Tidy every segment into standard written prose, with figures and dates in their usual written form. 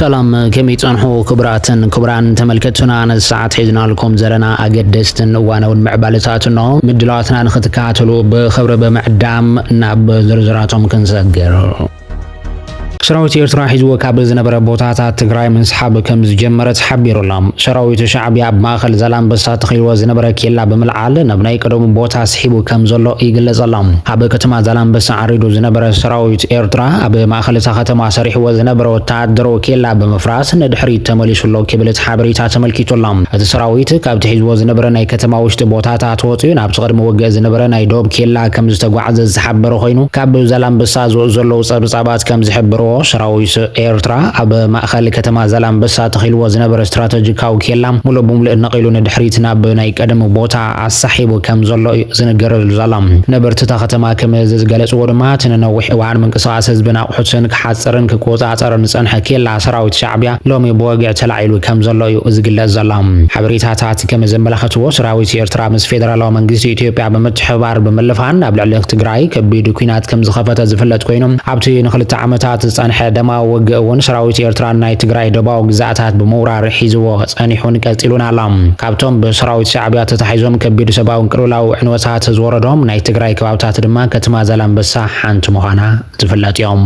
سلام كمي تصنحو كبران تملكتنا أنا الساعة حيزنا لكم زلنا أقدستن وانا ونمعبالتاتنا مدلاتنا نختكاتلو بخبر بمعدام ناب زرزراتهم كنسجر سراويت إيرترا حيزو كابل زنبرا بوتاتا تقراي من سحاب كمز جمرت حبير اللهم سراويت شعبي عب ماخل زلام بسا تخيلوا زنبرا كيلا بملعال نبناي قدوم بوتا سحيبو كمزلو إيقل زلام عب كتما زلام بسا عريدو زنبرا سراويت إيرترا عب ماخل ساختما سريحو زنبرا وتعدرو كيلا بمفراس ندحري تمليش اللو كبلت حابريتا تملكيتو اللهم هذا سراويت كابت حيزو زنبرا ناي كتما وشت بوتاتا توطيو ناب تقدم وقع زنبرا ناي دوب كيلا كمز تقوعز زحبرو خينو كابل زلام بسا زلو صابات كمز حبرو سراويت إيرترا أب مأخل كتما زلام بسا تخيلوا زنبر استراتيجيكاو كيلام ملو بملء نقيلو ندحريتنا بناي قدم بوتا الصحيب كم زلو زنجر الزلام نبرت تختما كم زغلص ودمات ننوح وعن منقصاص حزبنا وحسن كحصرن كقوصاصرن صنح كيلا سراويت شعبيا لومي بوغع تلعيلو كم زلو زغلص زلام حبريتاتات كم زملخته سراويت إيرترا مس فيدرالو منግስት ኢትዮጵያ በመተحባር በመለፋን አብላለ ትግራይ ከቢዱ ኩናት ከም ዝኸፈተ ዝፍለጥ ኮይኖም ኣብቲ ንኽልተ ዓመታት ጸንሐ ደማ ወገውን ሰራዊት ኤርትራና ትግራይ ደባው ግዛታት በመውራር ሒዝዎ ጸኒሑን ቀጥሉን አላም ካብቶም በሰራዊት ሻዕቢያ ተታሒዞም ከቢዱ ሰባውን ቅሩላው ዕንወታት ዝወረዶም ናይ ትግራይ ከባብታት ድማ ከተማ ዛላምበሳ ሓንቲ መኻና ዝፍለጥ እዮም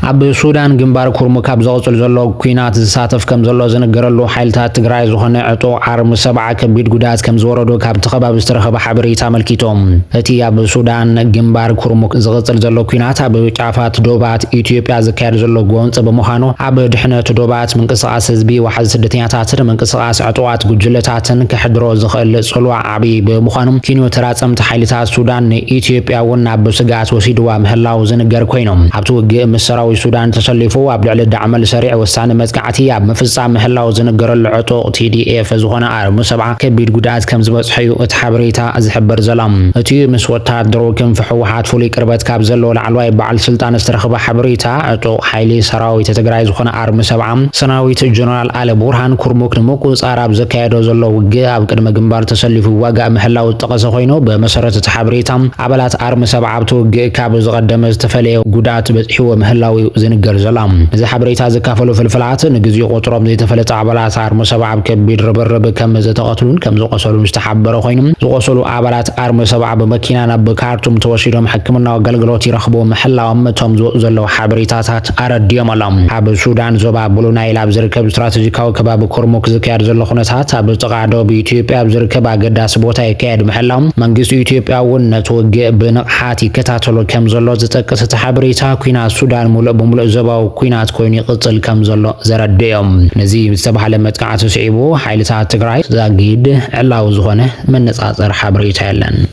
أب السودان جنبار كرمك أبزوج الزلوا كينات الساتف كم زلوا زنجرلو حيلتات تجراي زخنة عطو عرم سبعة كبير جدات كم زوردو كاب تخبى بسترخبة حبري تعمل كيتوم هتي أب السودان جنبار كرمك زغط الزلوا كينات أب تعفات دوبات إثيوبيا ذكر زلوا جوانت بمخانو أب دحنة دوبات من قصاص بي وحز سدتياتات من قصاص عطوات جلتاتن كحدرو زخل صلوا عبي بمخانو كينو ترات أم تحيلتات السودان إثيوبيا ون أب سجات وسيدوا مهلاو زنجر كوينهم أبتو جم السراوي السودان تسلفوا عبد العلي عمل سريع والسان مزقعتي عب مفصام محلاو زنجر العطو تي دي اف زغنا ارم سبعه كبير جدات كم زبصحيو اتحبريتا ازحبر زلام اتي مسوتا درو كم فحوحات فولي قربت كاب زلو العلواي بعل سلطان استرخبه حبريتا عطو حيلي سراوي تتجراي زغنا ارم سبعه سناوي جنرال علي برهان كرموك نموك صاراب زكايدو زلو وجا اب قدم جنبار تسلفوا واقع محلاو تقص خوينو بمسرت تحبريتا عبلات ارم سبعه بتو كاب زقدم استفلي جدات بحو محلاو زنجر زلام إذا حبريت هذا كفلوا في الفلات نجزي قطرب زي تفلت عبلات عرم سبعة كبير ربر كم زي تقتلون كم زقصلوا مستحبر خينهم زقصلوا عبلات عرم سبعة بمكينة بكارتم توشيرهم حكمنا وقلقلوتي رخبوا محلا أمتهم زلوا حبريتات أرد يوم اللام حب السودان زبا بلونا إلى بزركب استراتيجيكاو كباب كرموك زكير زلوا خناتات حب تقعدوا بإثيوبيا بزركب قداس بوتا يكاد محلهم منجز إثيوبيا ونتوجه بنقحاتي كتاتلو كم زلوا زتكست حبريتا كينا السودان بملء زباو كوينات كويني قتل كم زلو زرديهم نزي مستبح لما تقعتو سعيبو حيلتها تقراي زاقيد علاو زغنه من نتصاصر حبريتا يلن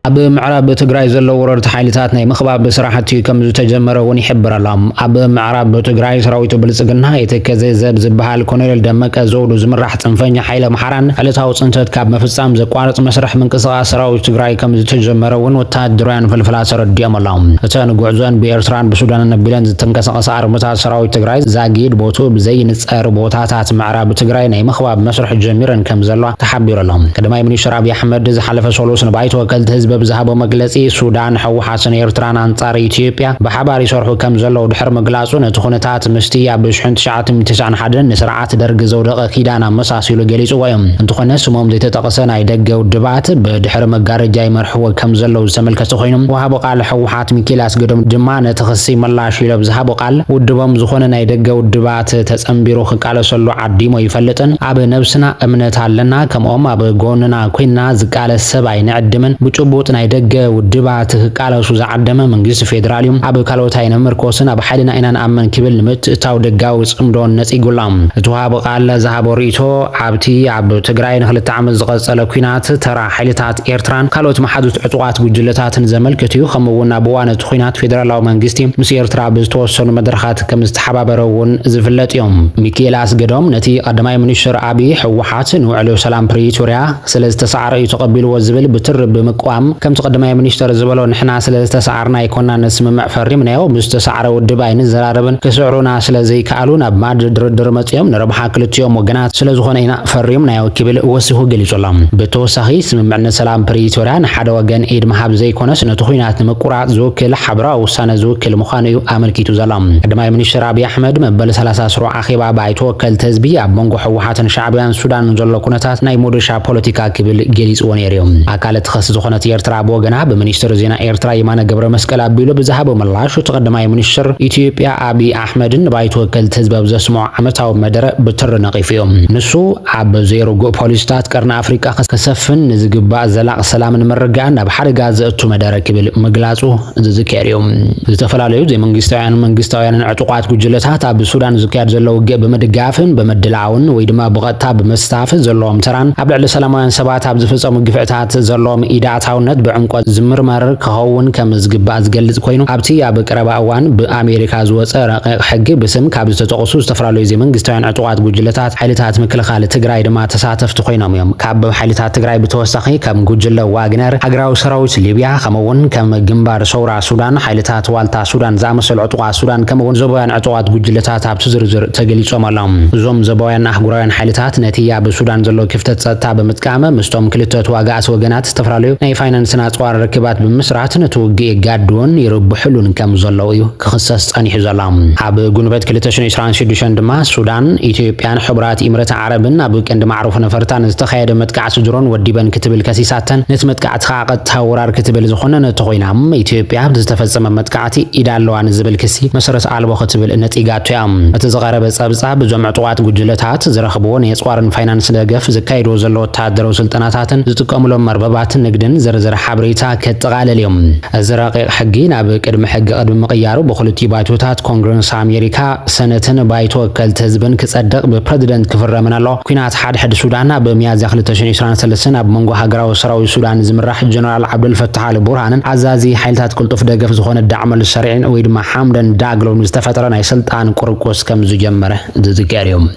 أب معرب تجراي زلوا ورد حالتاتنا مخبأ بصراحتي كم تجمر ونحبر اللهم أب معرب تجراي سراويتو بالسجنها يتكزي زب زبها الكونيل دمك زود وزمر راح تنفني حيلة محرن علتها وصنتت كاب مفصام زقارة مسرح من قصة سراويت تجراي كم تجمر ونوتاد دران في الفلاسر الديام اللهم أتان قعزان بإيرتران بسودان النبيلان زتنقص أسعار متى سراويت تجراي زاقيد بوتو بزين سعر بوتاتات معرب تجراي ناي مخبأ بمسرح جميرا كم زلوا تحبير اللهم كدما يمني شراب يا حمد ز حلف سولوس نبايت وكلت هزب بزهبو مجلسي السودان حوحاسن إيرتران أنصار إثيوبيا بحباري صرحو كم زلوا دحر مجلسو نتخونتات مستيا بشحنت شعات متسعن حدن نسرعات درج زودق كيدانا مساسيلو جليسو ويم انتخونا سموم دي تتقسنا يدقو الدبات بدحر مجار جاي مرحو كم زلوا زملكتو خينم وهابو قال حوحات ميكيلاس قدم دمانة تخصي ملاشي لبزهابو قال ودبم زخونا يدقو الدبات تسأمبيرو خقالو سلو عديمو يفلتن أب نفسنا أمنتها لنا كم أب قوننا كوينا زقال السبعي نعدمن بچوبوتنا يدق ودبات قالو سوز عدمه منجس فيدراليوم اب كالوتاين مركوسن اب حدنا اينان امن كبل مت تاو دغاو صمدون نصي غلام تواب قال زهابو ريتو عبتي عب تግራይ ንخلت عمل زقصل كينات ترى حيلتات إيرتران كالوت محدث عطوات ጉጅለታትን ዘመልከቱ ከምውና በዋነት ኩናት ፌደራላዊ መንግስቲ ምስ ኤርትራ ብዝተወሰኑ መድረኻት ከም ዝተሓባበረውን ዝፍለጥ እዮም ሚካኤላስ ገዶም ነቲ ቀዳማይ ሚኒስትር አብይ ሕወሓት ንውዕሎ ሰላም ፕሪቶሪያ ስለዝተሳዕረ ተቀቢልዎ ዝብል ብትር ብምቋም كم تقدم مينستر زبلو نحنا سلا تسعرنا يكوننا نسمع فريمنايو مستسعر ودباي نزراربن كسعرونا سلا زي كالونا بماد دردر متيوم نربح كلتيوم وجنات سلا زخونينا فريمنايو كبل وسهو جليسولام بتوسخي سمعنا سلام بريتوران حدا وجن إيد محب زي كونس نتخوينات مقرع زوكل حبرا وسنة زوكل مخانيو أمريكيتو زلام قدما مينستر أبي أحمد مبل ثلاثة سروع أخيبا بايتوكل تزبي بونغو حوحات شعبيان السودان نزلو كونتات ناي مودشا بوليتيكا كبل جليس ونيريوم أكالت خص زخونة يرترا بوغنا بمينستر زينا إيرترا يمانا قبر مسكلا بيلو بزهابو ملاش وتقدم مينستر إثيوبيا أبي أحمد بايتوكل تزبب زسمع عمتاو مدر بتر نقيفيوم نسو عب زيرو جو بوليستات كرنا أفريقيا كسفن نزقبا زلاق سلام نمرقان بحرقا زأتو مدر كبل مقلاتو زكاريوم زتفلاليو زي منقستاويان اعتقاد كجلتات عب السودان زكار زلو بمدقافن بمدلاون ويدما بغطا بمستاف زلوم تران عبد على سلاموان سبات عب زفصو مقفعتات زلوم إيداتاونت بعمقو زمرمر كهون كمزقبا زقلت كوينو عبتي عب قربا اوان بأمريكا زوص رقيق حق بسم كاب زتقصو زتفلاليو زي منقستاويان اعتقاد كجلتات حيلتات مكلخال تقراي دما تساتف تخوينوم يوم كاب حيلتات تقراي بتوسخي كم كجلو واغنر حقراو سراوت ليبيا خمون كم جنبار سورا سودان حيلتات والتا سودان زامسل عطوا سودان كمون زبوان عطوات جلتات عب تزرزر تقليصوم اللهم زوم زبوان احغراوያን حيلتات نتيا بسودان زلو كفتت صتا بمتقامه مستوم كلتت واغاس وغنات استفراليو ناي فاينانسنا صوار ركبات بمسرات نتوغي غادون يربحلون كم زلو يو كخصص صنيح زلام عب غنبت كلتشن 26 دما سودان ኢትዮጵያን حبرات إمارات عربن اب قند معروف نفرتان استخايد متقعس جرون وديبن كتبل كسيساتن نت متقعت خاقت تاورار كتبل زخونه نتخوينام ኢትዮጵያ بتتفصم متقعتي إدالوان زبل كسي مسرس አልቦ كتبل نتيغاتو يام اتزغرب صبصا بجمع طوات ጉጅለታት ዝረኽብዎን የጽዋርን ፋይናንስ ደገፍ ዝካይዶ ዘሎ ወታደራዊ ስልጣናታትን ዝጥቀምሎም መርበባት ንግድን ዝርዝር ሓበሬታ ከተቃለልዮም አዝራቂቅ ሕጊ ናብ ቅድመ ሕጊ ቅድመ ምቅያሩ በሁለቱ ባይቶታት ኮንግረስ አሜሪካ ሰነትን ባይተወከል ህዝብን ክጸድቅ በፕሬዝዳንት ክፍረምን ኣሎ ኩናት ሓድሕድ ሱዳንና በሚያዝያ 2023 ኣብ መንጎ ሃገራዊ ሰራዊት ሱዳን ዝምራሕ ጀነራል ዓብዱል ፈታህ አል ቡርሃንን አዛዚ ሓይልታት ቁልጡፍ ደገፍ ዝኾነ ዳዕመል ሸሪዕን ወይ ድማ ሓምደን ዳግሎም ዝተፈጠረ ናይ ስልጣን ቁርቆስ ከም ዝጀመረ ዝዝከርዮም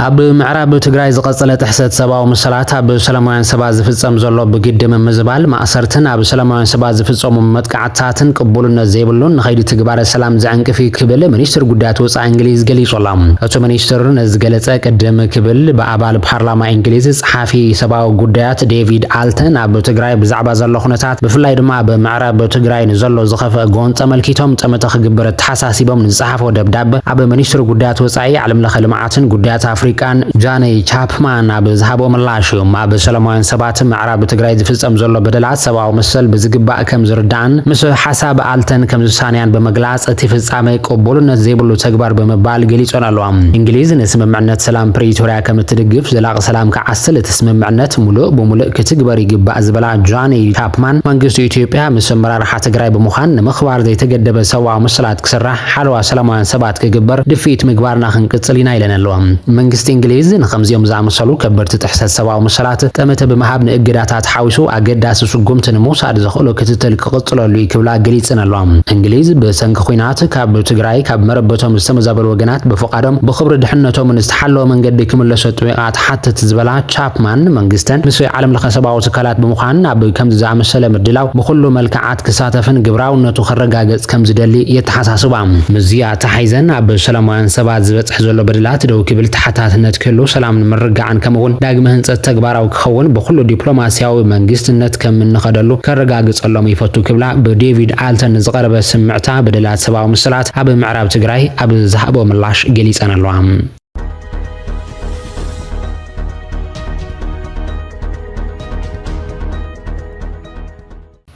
اب معرب تግራይ ዝቀጸለ ጥሕሰት ሰባው መሰላት ኣብ ሰላማውያን ሰባት ዝፍጸም ዘሎ በግድም መዝባል ማእሰርትን ኣብ ሰላማውያን ሰባት ዝፍጸሙ መጥቃዕታትን ቅቡልነት ዘይብሉን ንኸይዲ ትግባር ሰላም ዘንቅፊ ክብል ሚኒስትር ጉዳያት ወፃኢ እንግሊዝ ገሊጾላም አቶ ሚኒስትር ነዝገለጸ ቀደም ክብል በአባል ፓርላማ እንግሊዝ ጸሐፊ ሰባው ጉዳያት ዴቪድ አልተን ኣብ ትግራይ ብዛዕባ ዘሎ ኩነታት ብፍላይ ድማ በምዕራብ ትግራይ ንዘሎ ዝኸፈ ጎን ተመልኪቶም ጸመተ ክግበር ተሓሳሲቦም ንጸሐፈው ደብዳቤ ኣብ ሚኒስትር ጉዳያት ወፃኢ ዓለም ለኸ ልምዓትን ጉዳያት አፍሪካን ጃኔ ቻፕማን ኣብ ዝሃቦ ምላሽ ኣብ ሰላማውያን ሰባት ምዕራብ ትግራይ ዝፍጸም ዘሎ በደላት ሰባው መሰል ብዝግባእ ከም ዝርዳን ምስ ሓሳብ አልተን ከም ዝሳንያን በመግላጽ እቲ ፍጻሜ ቅቡልነት ዘይብሉ ተግባር በመባል ገሊጾን ኣለዋ እንግሊዝ ንስምምዕነት ሰላም ፕሪቶሪያ ከም ትድግፍ ዘላቕ ሰላም ከዓስል እቲ ስምምዕነት ሙሉእ ብሙሉእ ክትግበር ይግባእ ዝበላ ጃኔ ቻፕማን መንግስቲ ኢትዮጵያ ምስ ኣመራርሓ ትግራይ ብምዃን ንምኽባር ዘይተገደበ ሰብኣዊ መሰላት ክስራሕ ሓለዋ ሰላማውያን ሰባት ክግበር ድፊት ምግባርና ክንቅጽል ኢና ኢለን ኣለዋ መንግስቲ እንግሊዝ ንኸምዚኦም ዝኣመሰሉ ከበድቲ ጥሕሰት ሰብኣዊ መሰላት ጠመተ ብምሃብ ንእግዳታት ሓዊሱ ኣገዳሲ ስጉምቲ ንምውሳድ ዘኽእሎ ክትትል ክቕጽለሉ ይክብላ ገሊጽን ኣለዋ እንግሊዝ ብሰንኪ ኩናት ካብ ትግራይ ካብ መረበቶም ዝተመዛበሉ ወገናት ብፍቃዶም ብኽብሪ ድሕነቶም ንዝተሓለወ መንገዲ ክምለሱ ጥዊቓት ሓትት ዝበላ ቻፕማን መንግስተን ምስ ዓለም ለኸ ሰብኣዊ ትካላት ብምዃን ኣብ ከምዚ ዝኣመሰለ ምድላው ብኩሉ መልክዓት ክሳተፍን ግብራውነቱ ክረጋገጽ ከም ዝደሊ የተሓሳስባ ምዝያ ተሓይዘን ኣብ ሰላማውያን ሰባት ዝበጽሕ ዘሎ በደላት ደው ክብል ተሓታትነት ክህሉ ሰላም ንምርጋዕን ከምውን ዳግመ ህንጸት ተግባራዊ ክኸውን ብኩሉ ዲፕሎማሲያዊ መንግስትነት ከም እንኸደሉ ከረጋግጸሎም ይፈቱ ክብላ በዴቪድ አልተን ዝቐረበ ስምዕታ በደላት ሰብኣዊ መሰላት ኣብ ምዕራብ ትግራይ ኣብ ዝሃቦ ምላሽ ገሊጸን ኣለዋ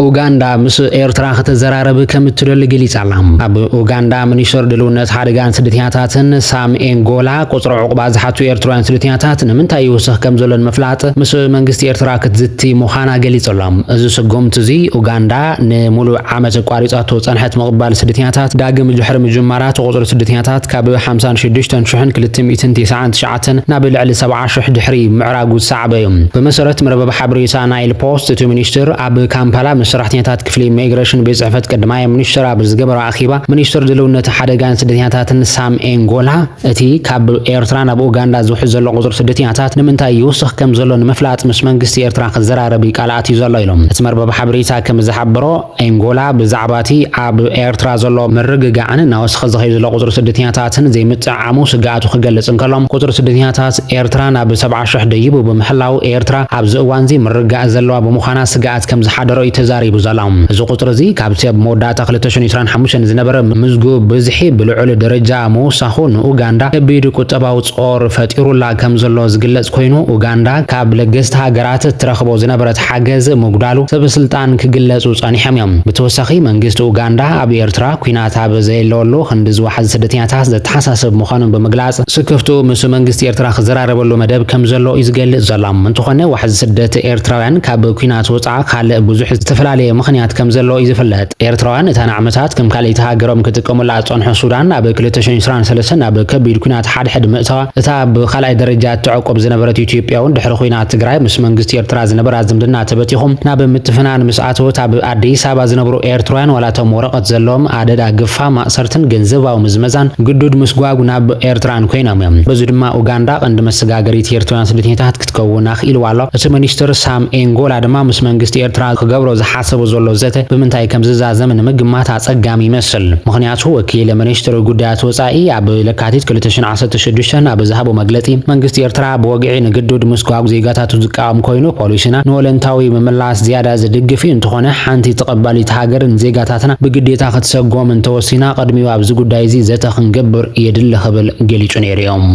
ኡጋንዳ ምስ ኤርትራ ከተዘራረብ ከምትደሊ ገሊጻላ ኣብ ኡጋንዳ ሚኒስትር ድልውነት ሓደጋን ስደተኛታትን ሳም ኤንጎላ ቁጽሪ ዕቁባ ዝሓቱ ኤርትራውያን ስደተኛታት ንምንታይ ይውስኽ ከም ዘሎን መፍላጥ ምስ መንግስቲ ኤርትራ ክትዝቲ ምዃና ገሊጾሎም እዚ ስጉምቲ እዚ ኡጋንዳ ንሙሉእ ዓመት ቋሪጻቶ ጸንሐት ምቕባል ስደተኛታት ዳግም ድሕሪ ምጅማራት ቁጽሪ ስደተኛታት ካብ 56299 ናብ ልዕሊ 70000 ድሕሪ ምዕራጉ ሰዓበ እዩ ብመሰረት መርበብ ሓበሬታ ናይል ፖስት እቲ ሚኒስትር ኣብ ካምፓላ ሰራሕተኛታት ክፍሊ ኢሚግሬሽን ብጽሕፈት ቀዳማይ ሚኒስትር ኣብ ዝገበረ ኣኺባ ሚኒስትር ድልውነት ሓደጋን ስደተኛታትን ሳም ኤንጎላ እቲ ካብ ኤርትራ ናብ ኡጋንዳ ዝውሕዝ ዘሎ ቁጽሪ ስደተኛታት ንምንታይ ይውስኽ ከም ዘሎ ንምፍላጥ ምስ መንግስቲ ኤርትራ ክዘራረብ ቃላት እዩ ዘሎ ኢሎም እቲ መርበብ ሓበሬታ ከም ዝሓበሮ ኤንጎላ ብዛዕባ እቲ ኣብ ኤርትራ ዘሎ ምርግጋዕን ናወስኸ ዝኸይዱ ዘሎ ቁጽሪ ስደተኛታትን ዘይምጥዓሙ ስጋኣቱ ክገልጽ እንከሎም ቁጽሪ ስደተኛታት ኤርትራ ናብ 70,000 ደይቡ ብምሕላው ኤርትራ ኣብዚ እዋን እዚ ምርጋዕ ዘለዋ ብምዃና ስጋኣት ከም ዝሓደሮ እዩ ተዛሪቡ ዘሎ እዚ ቁጽሪ እዚ ካብቲ ኣብ መወዳእታ 2025 ዝነበረ ምዝጉብ ብዝሒ ብልዑል ደረጃ ምውሳኹ ንኡጋንዳ ከቢድ ቁጠባዊ ጾር ፈጢሩላ ከም ዘሎ ዝግለጽ ኮይኑ ኡጋንዳ ካብ ለገስቲ ሃገራት ትረኽቦ ዝነበረት ሓገዝ ምጉዳሉ ሰበስልጣን ክግለጹ ጸኒሖም እዮም ብተወሳኺ መንግስቲ ኡጋንዳ ኣብ ኤርትራ ኩናት ኣብ ዘየለወሉ ክንዲ ዝወሓዝ ስደተኛታት ዘተሓሳስብ ምዃኑን ብምግላጽ ስክፍቱ ምስ መንግስቲ ኤርትራ ክዘራረበሉ መደብ ከም ዘሎ እዩ ዝገልጽ ዘሎ እንትኾነ ዋሕዚ ስደት ኤርትራውያን ካብ ኩናት ወጻኢ ካልእ ብዙሕ ዝተፈላለየ ምኽንያት ከም ዘሎ እዩ ዝፍለጥ ኤርትራውያን እተን ዓመታት ከም ካልእቲ ሃገሮም ክጥቀሙላ ጸንሑ ሱዳን ኣብ 2023 ኣብ ከቢድ ኩናት ሓድሕድ ምእተዋ እታ ብኻልኣይ ደረጃ ትዕቆብ ዝነበረት ኢትዮጵያ እውን ድሕሪ ኩናት ትግራይ ምስ መንግስቲ ኤርትራ ዝነበራ ዝምድና ተበቲኹም ናብ ምትፍናን ምስ ኣተወት ኣብ ኣዲስ ኣበባ ዝነብሩ ኤርትራውያን ዋላቶም ወረቐት ዘለዎም ኣደዳ ግፋ ማእሰርትን ገንዘባዊ ምዝመዛን ግዱድ ምስጓጉ ናብ ኤርትራን ኮይኖም እዮም በዚ ድማ ኡጋንዳ ቀንዲ መሰጋገሪት ኤርትራውያን ስደተኛታት ክትከውን ኣኽኢልዋ ኣሎ እቲ ሚኒስትር ሳም ኤንጎላ ድማ ምስ መንግስቲ ኤርትራ ክገብሮ ዝሓሰቡ ዘሎ ዘተ ብምንታይ ከም ዝዛዘም ንምግማት ኣጸጋሚ ይመስል ምኽንያቱ ወኪል ሚኒስትር ጉዳያት ወጻኢ ኣብ ለካቲት 2016 ኣብ ዝሃቦ መግለጺ መንግስቲ ኤርትራ ብወግዒ ንግዱድ ምስጓጉ ዜጋታቱ ዝቃወም ኮይኑ ፖሊስና ንወለንታዊ ምምላስ ዝያዳ ዝድግፍ እንትኾነ ሓንቲ ተቐባሊት ሃገርን ዜጋታትና ብግዴታ ክትሰጎም እንተወሲና ቀድሚው ኣብዚ ጉዳይ እዚ ዘተ ክንገብር የድሊ ክብል ገሊጹ ነይሩ እዮም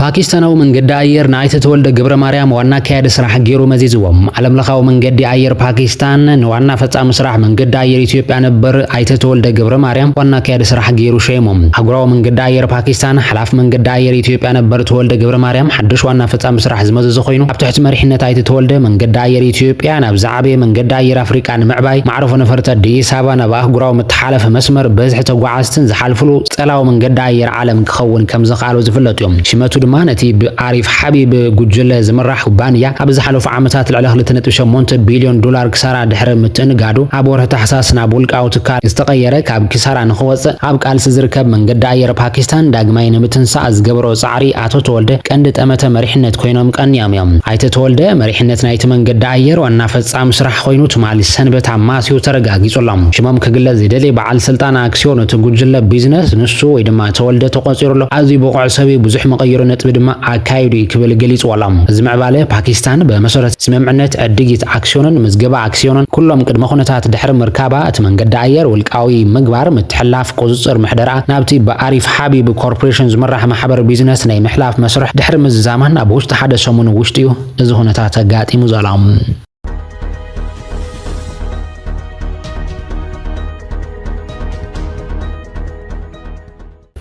ፓኪስታናዊ መንገዲ ኣየር ናይተ ተወልደ ገብረ ማርያም ዋና ካያዲ ስራሕ ገይሩ መዚዝዎም ዓለም ለኻዊ መንገዲ ኣየር ፓኪስታን ንዋና ፈጻሚ ስራሕ መንገዲ ኣየር ኢትዮጵያ ነበር ኣይተ ተወልደ ገብረ ማርያም ዋና ካያዲ ስራሕ ገይሩ ሸይሞም ኣህጉራዊ መንገዲ ኣየር ፓኪስታን ሓላፍ መንገዲ ኣየር ኢትዮጵያ ነበር ተወልደ ገብረ ማርያም ሓድሽ ዋና ፈጻሚ ስራሕ ዝመዘዘ ኮይኑ ኣብ ትሕቲ መሪሕነት ኣይተ ተወልደ መንገዲ ኣየር ኢትዮጵያ ናብ ዝዓበየ መንገዲ ኣየር ኣፍሪቃ ንምዕባይ ማዕረፎ ነፈርቲ ኣዲስ ኣበባ ናብ ኣህጉራዊ መተሓላለፊ መስመር በዝሒ ተጓዓዝትን ዝሓልፍሉ ጸላዊ መንገዲ ኣየር ዓለም ክኸውን ከም ዝኽኣሉ ዝፍለጡ እዮም ሽመቱ ድማ ነቲ ብኣሪፍ ሓቢብ ጉጅለ ዝምራሕ ኩባንያ ኣብ ዝሓለፉ ዓመታት ልዕሊ 2.8 ቢልዮን ዶላር ክሳራ ድሕሪ ምትንጋዱ ኣብ ወርሒ ታሕሳስ ናብ ውልቃዊ ትካል ዝተቐየረ ካብ ክሳራ ንኽወፅእ ኣብ ቃልሲ ዝርከብ መንገዲ ኣየር ፓኪስታን ዳግማይ ንምትንሳእ ዝገበሮ ጻዕሪ ኣቶ ተወልደ ቀንዲ ጠመተ መሪሕነት ኮይኖም ቀኒዮም እዮም ኣይተ ተወልደ መሪሕነት ናይቲ መንገዲ ኣየር ዋና ፈጻሚ ስራሕ ኮይኑ ትማሊ ሰንበት ኣማስዩ ተረጋጊጹሎም ሽሞም ክግለጽ ዝደልየ በዓል ስልጣን ኣክስዮን እቲ ጉጅለ ቢዝነስ ንሱ ወይ ድማ ተወልደ ተቆፂሩሎ ኣዝዩ ብቑዕ ሰብ ብዙሕ መቐየሩ ነጥቢ ድማ ኣካይዱ ክብል ገሊጹ ወላም እዚ ምዕባለ ፓኪስታን በመሰረት ስምምዕነት ዕድጊት ኣክስዮንን ምዝገባ ኣክስዮንን ኩሎም ቅድመ ኩነታት ድሕሪ ምርካባ እቲ መንገዲ ኣየር ውልቃዊ ምግባር ምትሕላፍ ቁፅፅር ምሕደራ ናብቲ ብኣሪፍ ሓቢብ ኮርፖሬሽን ዝምራሕ ማሕበር ቢዝነስ ናይ ምሕላፍ መስርሕ ድሕሪ ምዝዛማን ኣብ ውሽጢ ሓደ ሰሙን ውሽጢ እዩ እዚ ኩነታት ኣጋጢሙ ዘሎም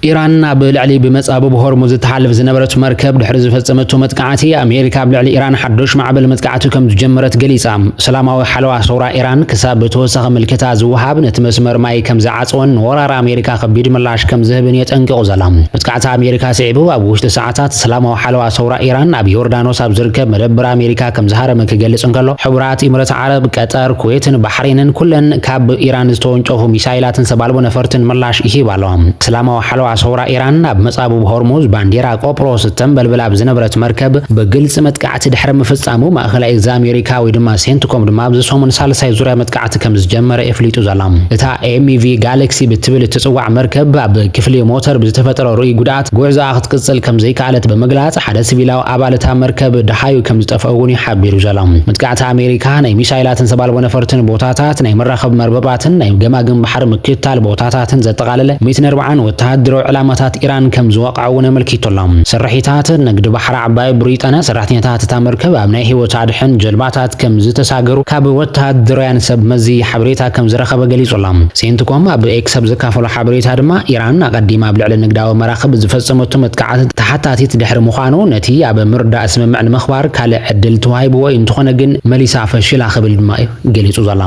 ኢራን ኣብ ልዕሊ ብመጻበብ ሆርሙዝ ተሓልፍ ዝነበረት መርከብ ድሕሪ ዝፈጸመቶ መጥቃዕቲ ኣሜሪካ ኣብ ልዕሊ ኢራን ሓድሽ ማዕበል መጥቃዕቲ ከም ዝጀመረት ገሊጻ ሰላማዊ ሓለዋ ሰውራ ኢራን ክሳብ ተወሳኺ ምልክታ ዝወሃብ ነቲ መስመር ማይ ከም ዝዓጽወን ወራር ኣሜሪካ ከቢድ ምላሽ ከም ዝህብን የጠንቅቑ ዘላ መጥቃዕቲ ኣሜሪካ ስዒቡ ኣብ ውሽጢ ሰዓታት ሰላማዊ ሓለዋ ሰውራ ኢራን ኣብ ዮርዳኖስ ኣብ ዝርከብ መደበር ኣሜሪካ ከም ዝሃረመ ክገልጽ እንከሎ ሕቡራት ኢምረት ዓረብ ቀጠር ኩዌትን ባሕሬንን ኩለን ካብ ኢራን ዝተወንጨፉ ሚሳይላትን ሰባልቦ ነፈርትን ምላሽ ይሂብ ኣለዋ ሰላማዊ ሓለዋ ሰውራ ኢራን ኣብ መጻበብ ሆርሙዝ ባንዴራ ቆጵሮስ ተንበልበል ኣብ ዝነበረት መርከብ ብግልጽ መጥቃዕቲ ድሕሪ ምፍጻሙ ማእኸላይ እዛ ኣሜሪካ ወይ ድማ ሴንትኮም ድማ ኣብዚ ሰሙን ሳልሳይ ዙርያ መጥቃዕቲ ከም ዝጀመረ የፍሊጡ ዘላ እታ ኤምቪ ጋላክሲ ብትብል እትጽዋዕ መርከብ ኣብ ክፍሊ ሞተር ብዝተፈጠረ ሩኡይ ጉድኣት ጉዕዞኣ ክትቅጽል ከም ዘይከኣለት ብምግላጽ ሓደ ሲቪላዊ ኣባል እታ መርከብ ድሓዩ ከም ዝጠፍአ እውን ይሓቢሩ ዘላ መጥቃዕቲ ኣሜሪካ ናይ ሚሳይላትን ሰባልቦ ነፈርትን ቦታታት ናይ መራኸቢ መርበባትን ናይ ገማግም ባሕሪ ምክትታል ቦታታትን ዘጠቓለለ 140 ወተሃደራዊ ዕላማታት ኢራን ከም ዝወቅዑን ኣመልኪቶሎም ሰራሒታት ንግዲ ባሕሪ ዓባይ ብሪጣንያ ሰራሕተኛታት እታ መርከብ ኣብ ናይ ህይወት ኣድሕን ጀልባታት ከም ዝተሳገሩ ካብ ወተሃደራውያን ሰብ መዚ ሓበሬታ ከም ዝረኸበ ገሊጹሎም ሴንትኮም ኣብ ኤክስ ኣብ ዝካፈሎ ሓበሬታ ድማ ኢራን ኣቀዲማ ኣብ ልዕሊ ንግዳዊ መራኸቢ ዝፈጸመቶ መጥቃዕቲ ተሓታቲት ድሕሪ ምዃኑ ነቲ ኣብ ምርዳእ ስምምዕ ንምኽባር ካልእ ዕድል ተዋሂብዎ እንትኾነ ግን መሊሳ ፈሽላ ክብል ድማ ገሊጹ ዘላ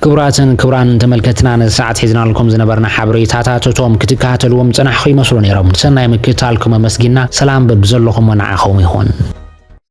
ክቡራን ተመልከትና ንሰዓት ሒዝና لكم ዝነበርና ሓበሬታታት እቶም ክትከታተልዎም ጽናሕኹም ይመስሉ ነይሮም ሰናይ ምክታልኩም መስጊና ሰላም በብዘለኹም ወናዓኹም ይኹን